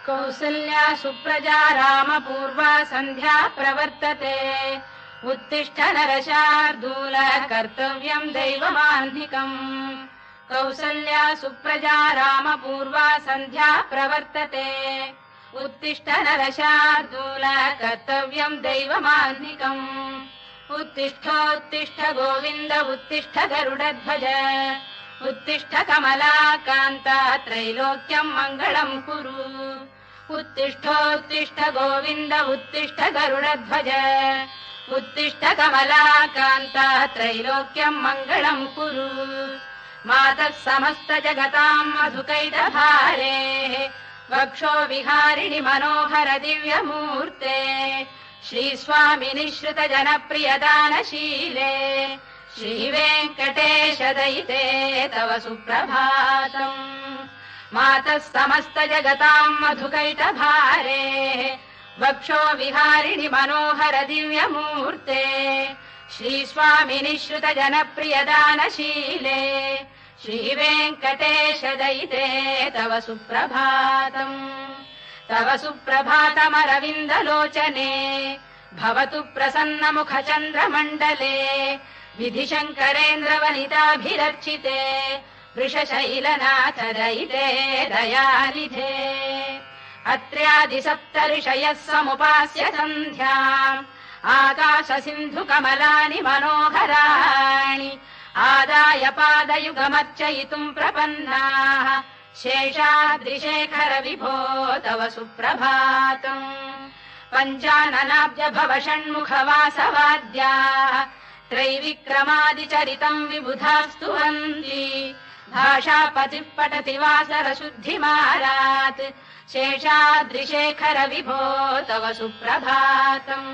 कौसल्या सुप्रजा रामपूर्वा सन्ध्या प्रवर्तते उत्तिष्ठ नरशार्दूल कर्तव्यं दैवमाह्निकम् कौसल्या सुप्रजा रामपूर्वा सन्ध्या प्रवर्तते उत्तिष्ठ नरशार्दूल कर्तव्यं दैवमाह्निकम् उत्तिष्ठोत्तिष्ठ गोविन्द उत्तिष्ठ गरुडध्वज उत्तिष्ठ कमलाकान्ता त्रैलोक्यं मङ्गलं कुरु उत्तिष्ठोत्तिष्ठ गोविन्द उत्तिष्ठ गरुडध्वज उत्तिष्ठ कमलाकान्ता त्रैलोक्यं मङ्गलं कुरु मातः समस्त जगतां मधुकैटभारेः वक्षो विहारिणि मनोहर दिव्यमूर्ते श्रीस्वामिनि श्रुत जनप्रियदानशीले श्रीवेङ्कटेश दयिते तव सुप्रभातम् मातः समस्त जगतां मधुकैटभारेः वक्षो विहारिणि मनोहर दिव्यमूर्ते श्रीस्वामिनि श्रुत जनप्रियदानशीले श्रीवेङ्कटेश दयिते तव सुप्रभातम् तव सुप्रभातमरविन्दलोचने भवतु प्रसन्नमुखचन्द्रमण्डले विधिशङ्करेन्द्रवनिताभिरर्चिते वृषशैलनाथ दयिते दयानिधे अत्र्यादिसप्तऋषयः समुपास्य सन्ध्याम् आकाशसिन्धुकमलानि मनोहराणि आदाय पादयुगमर्चयितुम् प्रपन्नाः शेषाद्रिशेखर विभो तव सुप्रभातम् पञ्चाननाब्ज भव षण्मुखवासवाद्याः त्रैविक्रमादिचरितम् विबुधास्तुवन्ति भाषापतिः पठति वासरशुद्धिमारात् शेषाद्रिशेखर विभो तव सुप्रभातम्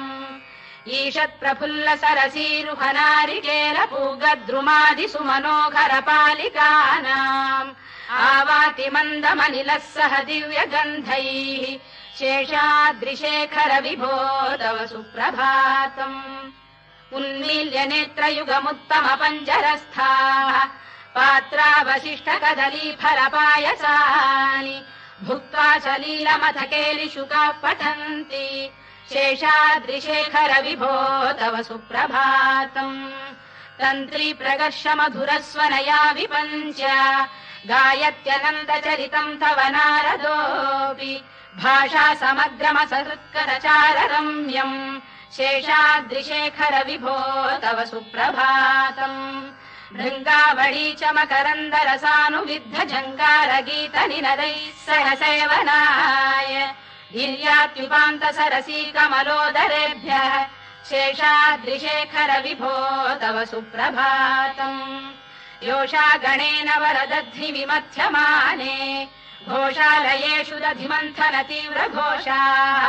ईषत्प्रफुल्ल सरसीरुहनारिकेलपूगद्रुमादिसुमनोहर पालिकानाम् आवाति मन्दमनिलः सह दिव्यगन्धैः शेषाद्रिशेखर विभो तव सुप्रभातम् उन्मील्य नेत्रयुगमुत्तम पञ्जरस्थाः पात्रावशिष्ट कदलीफलपायसानि भुक्त्वा सलीलमथकेलिशुकाः पठन्ति शेषाद्रिशेखर विभो तव सुप्रभातम् तन्त्री प्रकर्ष मधुरस्वनया विपञ्च गायत्यनन्दचरितम् तव नारदोऽपि भाषा समग्रमसहृत्करचार रम्यम् शेषाद्रिशेखर विभो तव सुप्रभातम् भृङ्गावळी च मकरन्दरसानुविद्ध जङ्गारगीत निनदैः सह सेवनाय गिर्यात्युपान्त सरसी कमलोदरेभ्यः शेषाद्रिशेखर विभो तव सुप्रभातम् योषा गणेन वरदध्नि विमथ्यमाने घोषालयेषु दधिमन्थन तीव्र घोषाः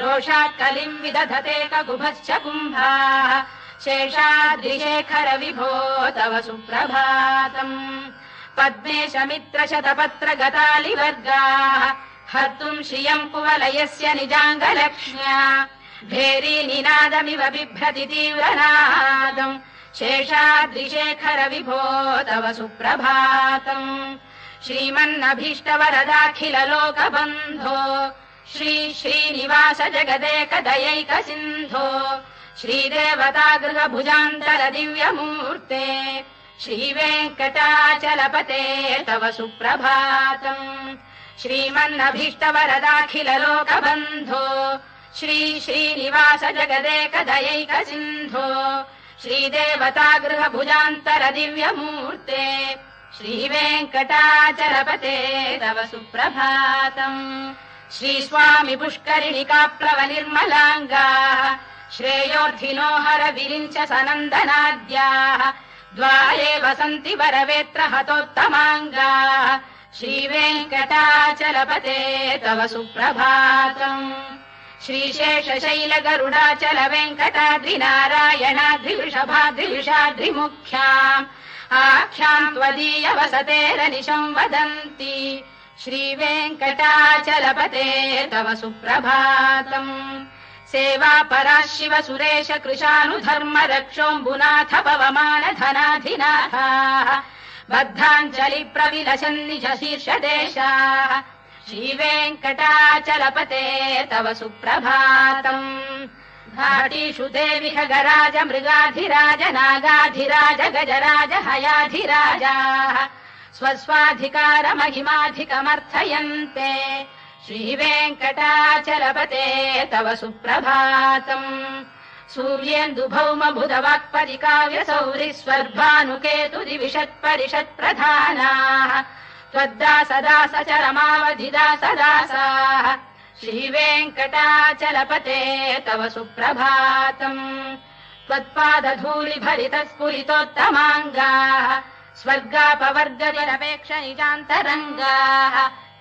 रोषात् कलिम् विदधते ककुभश्च कुम्भाः शेषाद्रिशेखर विभो तव सुप्रभातम् पद्मेश मित्र शतपत्र गतालिवर्गाः हर्तुम् श्रियम् कुवलयस्य निजाङ्गलक्ष्म्या भेरी निनादमिव बिभ्रति तीव्रनादम् शेषाद्रिशेखर विभो तव सुप्रभातम् श्रीमन्नभीष्टवरदाखिल लोकबन्धो श्री श्रीनिवास जगदेक दयैक सिन्धो श्रीदेवतागृह भुजान्तर दिव्यमूर्ते श्रीवेङ्कटाचलपते तव सुप्रभातम् श्रीमन्नभीष्टवरदाखिल लोकबन्धो श्री श्रीनिवास जगदेक दयैक सिन्धो श्रीदेवतागृह भुजान्तर दिव्यमूर्ते श्रीवेङ्कटाचलपते तव सुप्रभातम् श्रीस्वामि पुष्करिणिकाप्लव निर्मलाङ्गाः श्रेयोर्थिनो हर विरिञ्च सनन्दनाद्याः द्वारे वसन्ति वरवेत्र हतोत्तमाङ्गाः श्रीवेङ्कटाचलपते तव सुप्रभातम् श्रीशेषशैल गरुडाचल वेङ्कटाद्रिनारायणाद्रिवृषभाद्रिवृषाद्रिमुख्याम् आख्याम् त्वदीय वसतेरनिशम् वदन्ति श्रीवेङ्कटाचलपते तव सुप्रभातम् सेवापराः शिव सुरेश कृशानुधर्म रक्षोऽम्बुनाथ पवमान धनाधिनाथाः बद्धाञ्जलि प्रविलसन्निज शीर्षदेशाः श्रीवेङ्कटाचलपते तव सुप्रभातम् घाटीषु देविह गराज मृगाधिराज नागाधिराज गजराज हयाधिराजाः स्वस्वाधिकारमहिमाधिकमर्थयन्ते श्रीवेङ्कटाचलपते तव सुप्रभातम् सूर्येन्दुभौम बुधवाक्परिकाव्यसौरि स्वर्भानुकेतुदिविषत्परिषत्प्रधानाः त्वद्दासदास चरमावधिदासदासाः श्रीवेङ्कटाचलपते तव सुप्रभातम् त्वत्पादधूलिभरितस्फुरितोत्तमाङ्गाः स्वर्गापवर्गनिरपेक्ष निजान्तरङ्गाः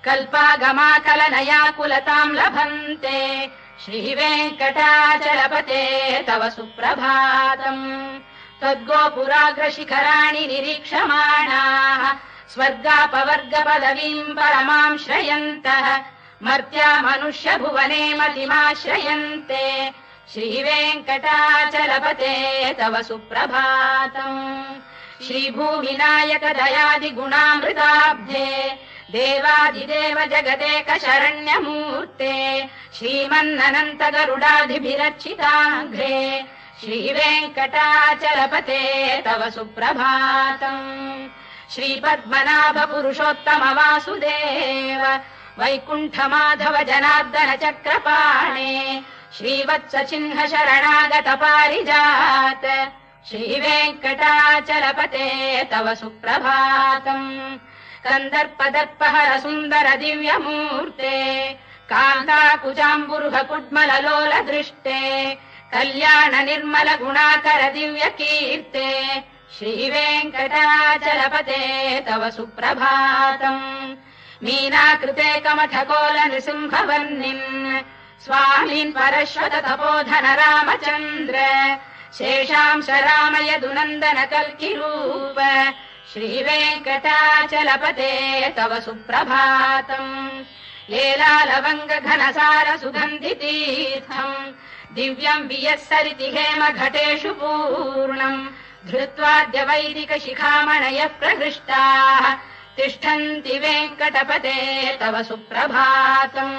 कल्पागमाकलनयाकुलताम् लभन्ते श्रीवेङ्कटाचलपते तव सुप्रभातम् त्वद्गोपुराग्रशिखराणि निरीक्षमाणाः स्वर्गापवर्गपदवीम् परमाम् श्रयन्तः मर्त्या मनुष्य भुवने मतिमाश्रयन्ते श्रीवेङ्कटाचलपते तव सुप्रभातम् श्रीभूमिनायक दयादिगुणामृताब्धे देवादिदेव जगदेक शरण्यमूर्ते श्रीमन्ननन्त गरुडाधिभिरर्चिताङ्घ्रे श्रीवेङ्कटाचलपते तव सुप्रभातम् श्रीपद्मनाभ पुरुषोत्तम वासुदेव वैकुण्ठ माधव जनार्दन चक्रपाणे श्रीवत्स चिह्न शरणागत पारिजात श्रीवेङ्कटाचलपते तव सुप्रभातम् कन्दर्पदर्पहर सुन्दर दिव्यमूर्ते कान्ताकुजाम्बुरुह कुड्मललोल दृष्टे कल्याण निर्मल गुणाकर दिव्य कीर्ते श्रीवेङ्कटाचलपते तव सुप्रभातम् मीनाकृते कमठकोल नृसिंहवर्णिन् स्वामीन् परश्वत तपोधन रामचन्द्र शेषांश रामयदुनन्दन कल्किरूप श्रीवेङ्कटाचलपते तव सुप्रभातम् लीलालवङ्ग घनसार सुगन्धितीर्थम् दिव्यम् वियस्सरिति हेम घटेषु पूर्णम् धृत्वाद्य वैदिक शिखामणयः प्रहृष्टाः तिष्ठन्ति वेङ्कटपते तव सुप्रभातम्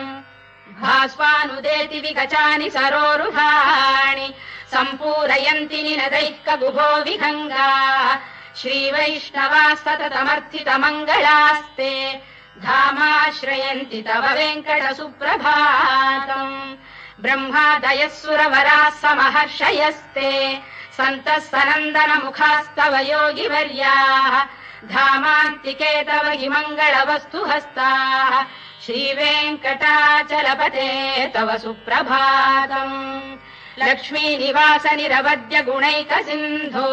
भास्वानुदेति विगचानि सरोरुहाणि सम्पूरयन्ति निनदैः कगुभो विहङ्गाः श्रीवैष्णवास्ततमर्थितमङ्गलास्ते धामाश्रयन्ति तव वेङ्कट सुप्रभातम् ब्रह्मादयः सुरवराः समहर्षयस्ते सन्तः सनन्दन मुखास्तव योगिवर्याः धामान्तिके तव हि मङ्गलवस्तु हस्ताः श्रीवेङ्कटाचलपते तव सुप्रभातम् लक्ष्मीनिवास निरवद्य गुणैक सिन्धो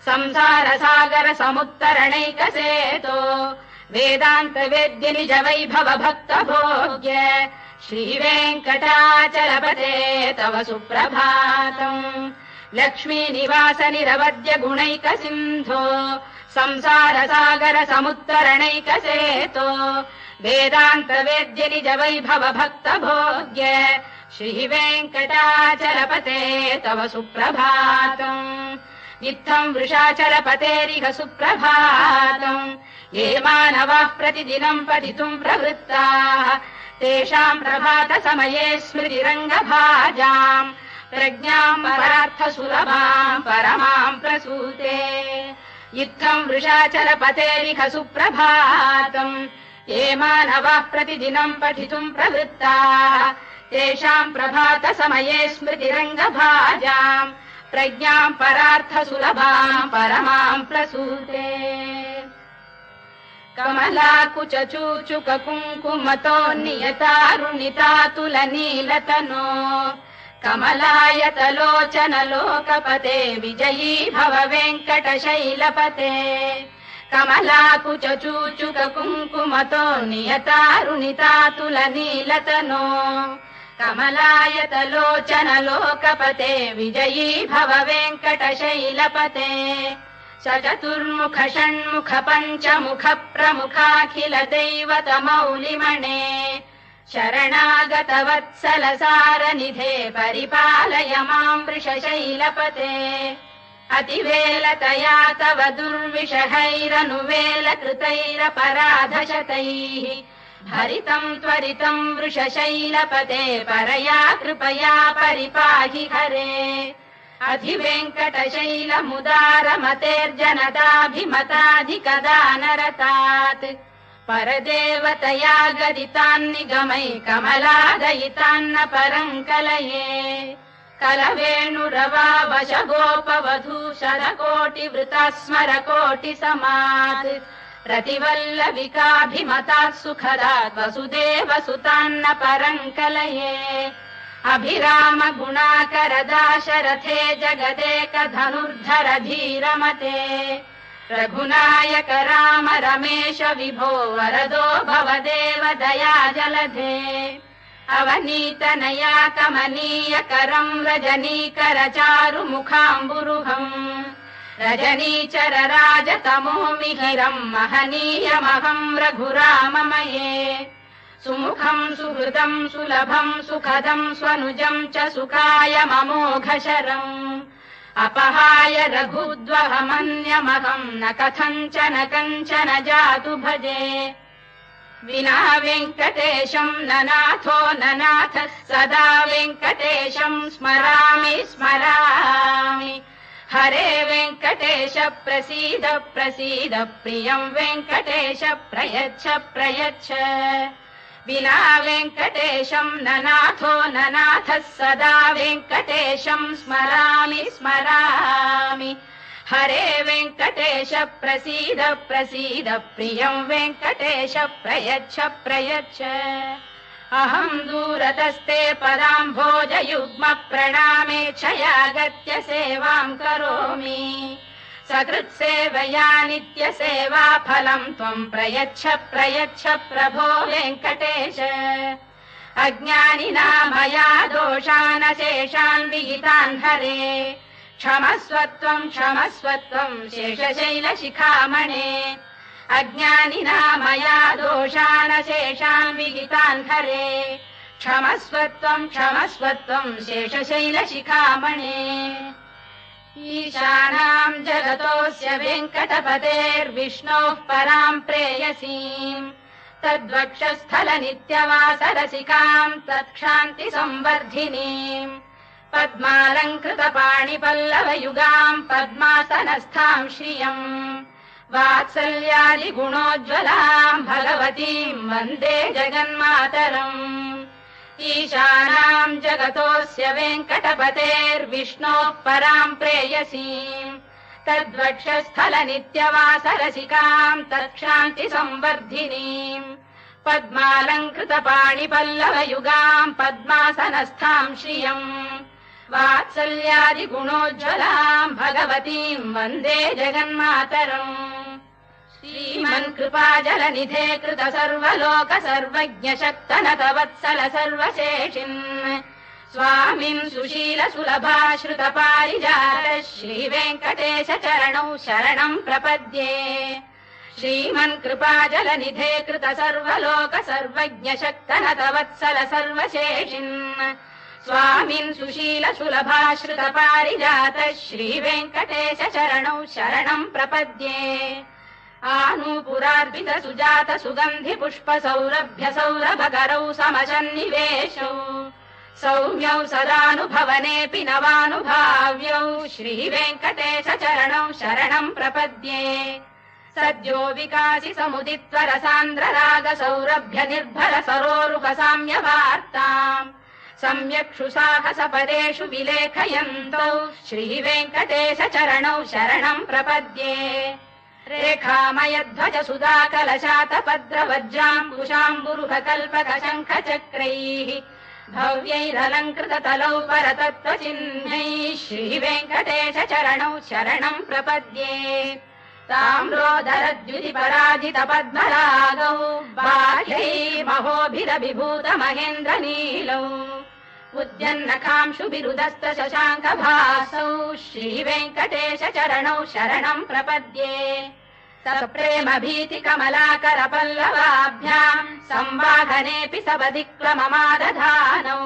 संसार सागर समुत्तरणैकसेतो वेदान्त वेद्य निज वैभव भक्त भोग्य श्रीवेङ्कटाचलपते तव सुप्रभातम् लक्ष्मीनिवास निरवद्य गुणैक सिन्धो संसार सागर समुत्तरणैकसेतो वेदान्त वेद्य निज वैभव भक्त भोग्य श्रीवेङ्कटाचलपते तव सुप्रभातम् इत्थम् वृषाचलपतेरिह सुप्रभातम् ये मानवाः प्रतिदिनम् पठितुम् प्रवृत्ताः तेषाम् प्रभात समये स्मृतिरङ्गभाजाम् प्रज्ञाम् परार्थसुलभाम् परमाम् प्रसूते इत्थम् वृषाचलपतेरिह सुप्रभातम् ये मानवाः प्रतिदिनम् पठितुम् प्रवृत्ताः तेषाम् प्रभात समये स्मृतिरङ्गभाजाम् प्रज्ञाम् परार्थसुलभाम् परमाम् प्रसूते कमलाकुचूचुक कुङ्कुमतो नियतारुणितातुलनीलतनो कमलायतलोचन लोकपते विजयी भव वेङ्कटशैलपते कमलाकुचूचुक कुङ्कुमतो नियतारुणितातुलनीलतनो कमलायतलोचन लोकपते विजयी भव वेङ्कटशैलपते चतुर्मुख षण्मुख पञ्चमुख प्रमुखाखिल दैवत मौलिमणे शरणागत वत्सल सारनिधे परिपालय माम् वृषशैलपते अतिवेलतया तव दुर्विषहैरनुवेलकृतैरपराधशतैः भरितम् त्वरितम् वृषशैलपते परया कृपया परिपाहि हरे अधिवेङ्कटशैलमुदारमतेर्जनताभिमताधिकदानरतात् परदेवतया गदितान्निगमै कमलादयितान्न परम् कलये कलवेणुरवावशगोपवधू शरकोटिवृता स्मरकोटिसमात् प्रतिवल्लविकाभिमतात् सुखदात् वसुदेवसुतान्न परम् कलये अभिराम गुणाकरदाशरथे जगदेकधनुर्धर धीरमते रघुनायक राम रमेश विभो वरदो भवदेव दया जलधे अवनीतनया कमनीय करम् रजनीकर चारुमुखाम्बुरुहम् रजनीचर राजतमो मिहिरम् महनीयमहम् रघुराममये सुमुखम् सुहृदम् सुलभम् सुखदम् स्वनुजम् च सुखाय ममोघशरम् अपहाय रघुद्वहमन्यमहम् न कथञ्चन कञ्चन जातु भजे विना वेङ्कटेशम् ननाथो ननाथ सदा वेङ्कटेशम् स्मरामि स्मरामि हरे वेङ्कटेश प्रसीद प्रसीद प्रियम् वेङ्कटेश प्रयच्छ प्रयच्छ विना वेङ्कटेशम् ननाथो ननाथः सदा वेङ्कटेशम् स्मरामि स्मरामि हरे वेङ्कटेश प्रसीद प्रसीद प्रियम् वेङ्कटेश प्रयच्छ प्रयच्छ अहम् दूरतस्ते पदाम्भोजयुग्म प्रणामेच्छयागत्य सेवाम् करोमि सकृत्सेवया नित्यसेवा फलम् त्वम् प्रयच्छ प्रयच्छ प्रभो वेङ्कटेश अज्ञानिना मया दोषानशेषान् विहितान् हरे क्षमस्वत्वम् शेषशैलशिखामणे अज्ञानिना मया दोषानशेषान् विहितान् हरे क्षमस्वत्वम् शेषशैलशिखामणे ईशानाम् जगतोऽस्य वेङ्कटपतेर्विष्णोः पराम् प्रेयसीम् तद्वक्षस्थल नित्यवासरसिकाम् तत्क्षान्ति संवर्धिनीम् पद्मालङ्कृतपाणिपल्लवयुगाम् पद्मासनस्थाम् श्रियम् वात्सल्यादिगुणोज्ज्वलाम् भगवतीम् वन्दे जगन्मातरम् ईशानाम् जगतोऽस्य वेङ्कटपतेर्विष्णोः पराम् प्रेयसीम् तद्वक्षस्थल नित्यवासरसिकाम् तत्क्षान्ति संवर्धिनीम् पद्मालङ्कृतपाणिपल्लवयुगाम् पद्मासनस्थाम् श्रियम् वात्सल्यादिगुणोज्ज्वलाम् भगवतीम् वन्दे जगन्मातरम् श्रीमन्कृपाजलनिधे कृत सर्वलोक सर्वज्ञ शक्तनत वत्सल सर्वशेषिन् स्वामिन् सुशील सुलभाश्रित पारिजात श्रीवेङ्कटेश चरणौ शरणम् प्रपद्ये श्रीमन्कृपाजलनिधे कृत सर्वलोक सर्वज्ञ शक्तनत वत्सल सर्वशेषिन् स्वामिन् सुशील सुलभाश्रित पारिजात श्रीवेङ्कटेश चरणौ शरणम् प्रपद्ये आनूपुरार्पित सुजात सुगन्धि पुष्प सौरभ्य सौरभकरौ समशन्निवेशौ सौम्यौ सदानुभवनेऽपि नवानुभाव्यौ श्रीवेङ्कटेश चरणौ शरणम् प्रपद्ये सद्यो विकासि समुदित्व रसान्द्र राग सौरभ्य निर्भर सरोरुह साम्यवार्ताम् सम्यक्षु साहस पदेषु विलेखयन्तौ श्रीवेङ्कटेश चरणौ शरणम् प्रपद्ये रेखामयध्वज सुधाकलशातपद्रवज्राम्बुशाम्बुरुह कल्पक शङ्ख चक्रैः भव्यैरलङ्कृततलौ परतत्त्वचिह्नैः श्रीवेङ्कटेश चरणौ शरणम् प्रपद्ये ताम्रोदरद्युतिपराजित पद्मरागौ बाह्यैर्महोभिरभिभूत महेन्द्रनीलौ उद्यन्नखांशुभिरुदस्त शशाङ्कभासौ श्रीवेङ्कटेश चरणौ शरणम् प्रपद्ये सप्रेम भीति कमलाकर पल्लवाभ्याम् संवाहनेऽपि सवधिक्लममादधानौ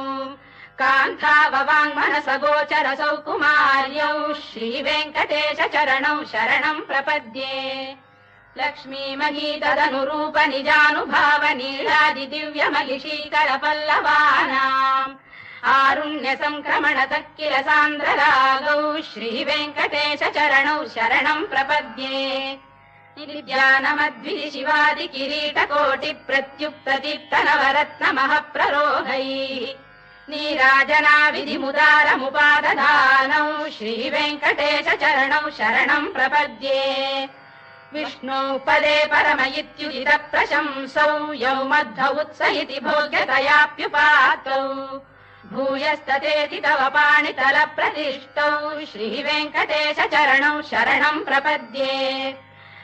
कान्थाववाङ्मनसगोचरसौ कुमार्यौ श्रीवेङ्कटेश चरणौ शरणम् प्रपद्ये लक्ष्मीमही तदनुरूप निजानुभाव नीलादिदिव्यमहिषीकर पल्लवानाम् आरुण्य संक्रमणतः किल सान्द्ररागौ श्रीवेङ्कटेश चरणौ शरणम् प्रपद्ये नित्यानमद्विधि शिवादि किरीटकोटि प्रत्युक्तदीप्त नवरत्नमः प्ररोहैः नीराजना विधिमुदारमुपादधानौ श्रीवेङ्कटेश चरणौ शरणम् प्रपद्ये विष्णौ पदे परम इत्युदित प्रशंसौ यौ मध्व उत्स इति भोग्यतयाप्युपातौ भूयस्ततेति तव पाणितल प्रतिष्ठौ श्रीवेङ्कटेश चरणौ शरणम् प्रपद्ये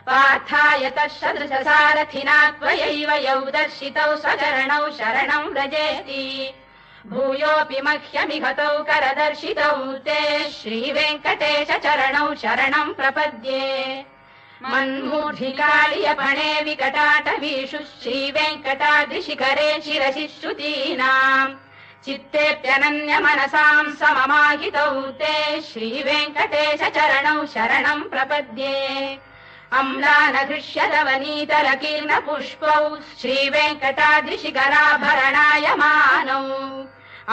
पार्थाय तत्सदृश सारथिना त्वयैव यौ दर्शितौ स्वचरणौ शरणम् व्रजेति भूयोऽपि मह्यमिहतौ करदर्शितौ ते श्रीवेङ्कटेश चरणौ शरणम् प्रपद्ये मन्मूर्धिकालियपणे विकटाटवीषु श्रीवेङ्कटाद्रिशिखरे शिरसि श्रुतीनाम् चित्तेऽप्यनन्य मनसाम् सममाहितौ ते श्रीवेङ्कटेश चरणौ शरणम् प्रपद्ये अम्लानघृष्यलवनीतलकीर्ण पुष्पौ श्रीवेङ्कटाद्रिशिखराभरणायमानौ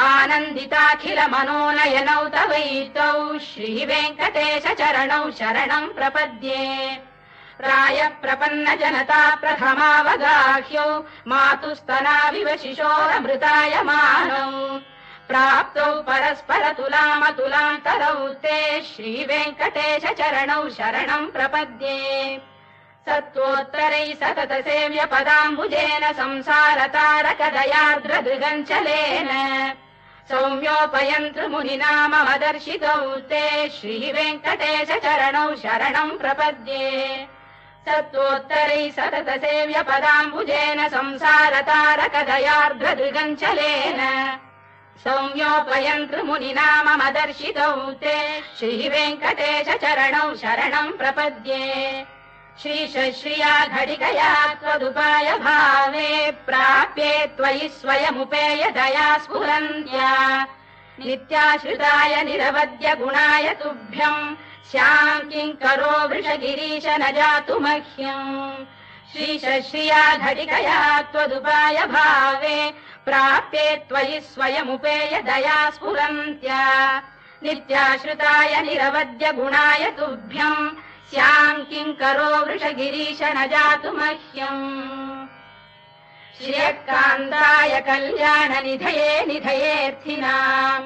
आनन्दिताखिल मनोनयनौ तवैतौ श्रीवेङ्कटेश चरणौ शरणम् प्रपद्ये प्राय प्रपन्न जनता प्रथमावगाह्यौ मातुस्तनाविव शिशोरमृतायमानौ प्राप्तौ परस्पर तुलामतुलान्तरौ ते श्रीवेङ्कटेश चरणौ शरणम् प्रपद्ये सत्त्वोत्तरैः सतत सेव्य पदाम्बुजेन संसारतारकदयार्द्रदृगञ्चलेन सौम्योपयन्तृमुनिना मम दर्शितौ ते श्रीवेङ्कटेश चरणौ शरणम् प्रपद्ये सत्त्वोत्तरैः सतत सेव्य पदाम्बुजेन संसारतारकदयार्द्रदृगञ्चलेन सौम्योपयन्तृमुनिना मम दर्शितौ ते श्रीवेङ्कटेश चरणौ शरणम् प्रपद्ये श्रीशश्रिया घटिकया त्वदुपाय भावे प्राप्ये त्वयि स्वयमुपेय दया स्फुरन्त्या नित्याश्रिताय निरवद्य गुणाय तुभ्यम् स्याम् किङ्करो वृषगिरीश न जातु मह्यम् श्रीशश्रिया घटिकया त्वदुपाय भावे प्राप्ये त्वयि स्वयमुपेय दया स्फुरन्त्या नित्याश्रिताय निरवद्य गुणाय तुभ्यम् स्याम् किङ्करो वृषगिरीश न जातु मह्यम् श्रियकान्ताय कल्याण निधये निधयेऽर्थिनाम्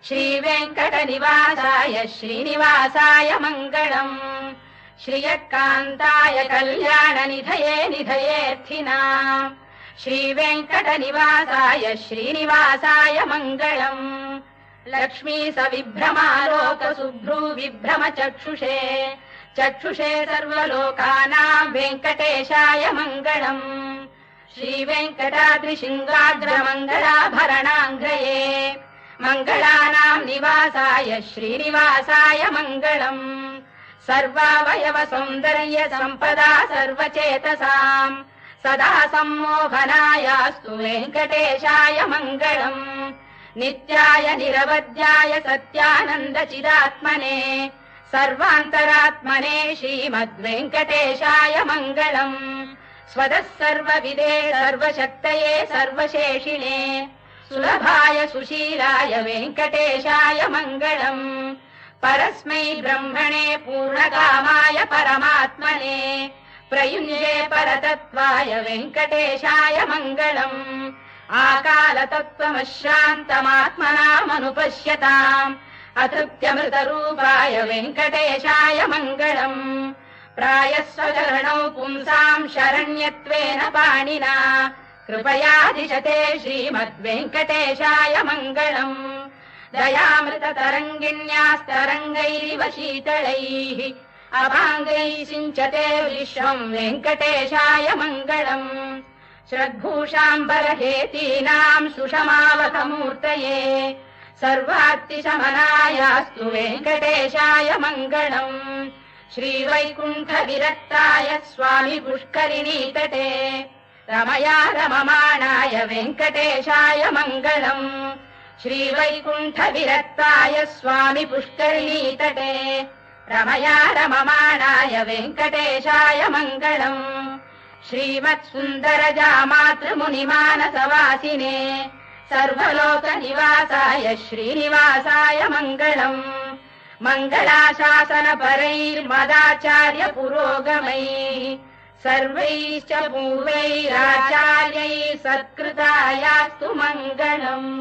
श्रीवेङ्कटनिवासाय श्रीनिवासाय मङ्गलम् श्रियकान्ताय कल्याण निधये निधयेऽर्थिनाम् श्रीवेङ्कटनिवासाय श्रीनिवासाय मङ्गलम् लक्ष्मी सविभ्रमालोक सुभ्रू विभ्रम चक्षुषे चक्षुषे सर्वलोकानाम् वेङ्कटेशाय मङ्गलम् श्रीवेङ्कटाद्रिशृङ्गाग्रमङ्गलाभरणाङ्ग्रये मङ्गलानाम् निवासाय श्रीनिवासाय मङ्गलम् सर्वावयव सौन्दर्य सम्पदा सर्वचेतसाम् सदा सम्मोहनायास्तु वेङ्कटेशाय मङ्गलम् नित्याय निरवध्याय सत्यानन्द चिदात्मने सर्वान्तरात्मने श्रीमद्वेङ्कटेशाय मङ्गलम् स्वतः सर्वविदे सर्वशक्तये सर्वशेषिणे सुलभाय सुशीलाय वेङ्कटेशाय मङ्गलम् परस्मै ब्रह्मणे पूर्णकामाय परमात्मने प्रयुञ्जे परतत्त्वाय वेङ्कटेशाय मङ्गलम् आकालतत्त्वमशान्तमात्मनामनुपश्यताम् अतृप्त्यमृतरूपाय वेङ्कटेशाय मङ्गलम् प्रायः स्वचरणौ पुंसाम् शरण्यत्वेन पाणिना कृपयाधिशते श्रीमद्वेङ्कटेशाय मङ्गलम् दयामृततरङ्गिण्यास्तरङ्गैरिव शीतलैः अभाङ्गैः सिञ्चते विश्वम् वेङ्कटेशाय मङ्गलम् श्रद्भूषाम्बरहेतीनाम् सुषमावतमूर्तये सर्वार्तिशमनायास्तु वेङ्कटेशाय मङ्गलम् श्रीवैकुण्ठविरक्ताय स्वामि पुष्करिणीतटे रमया रममाणाय वेङ्कटेशाय मङ्गलम् श्रीवैकुण्ठविरक्ताय स्वामि पुष्करिणीतटे रमया रममाणाय वेङ्कटेशाय मङ्गलम् श्रीमत्सुन्दरजामातृमुनिमानसवासिने सर्वलोकनिवासाय श्रीनिवासाय मङ्गलम् मङ्गलाशासनपरैर्मदाचार्य पुरोगमैः सर्वैश्च पूर्वैराचार्यैः सत्कृतायास्तु मङ्गलम्।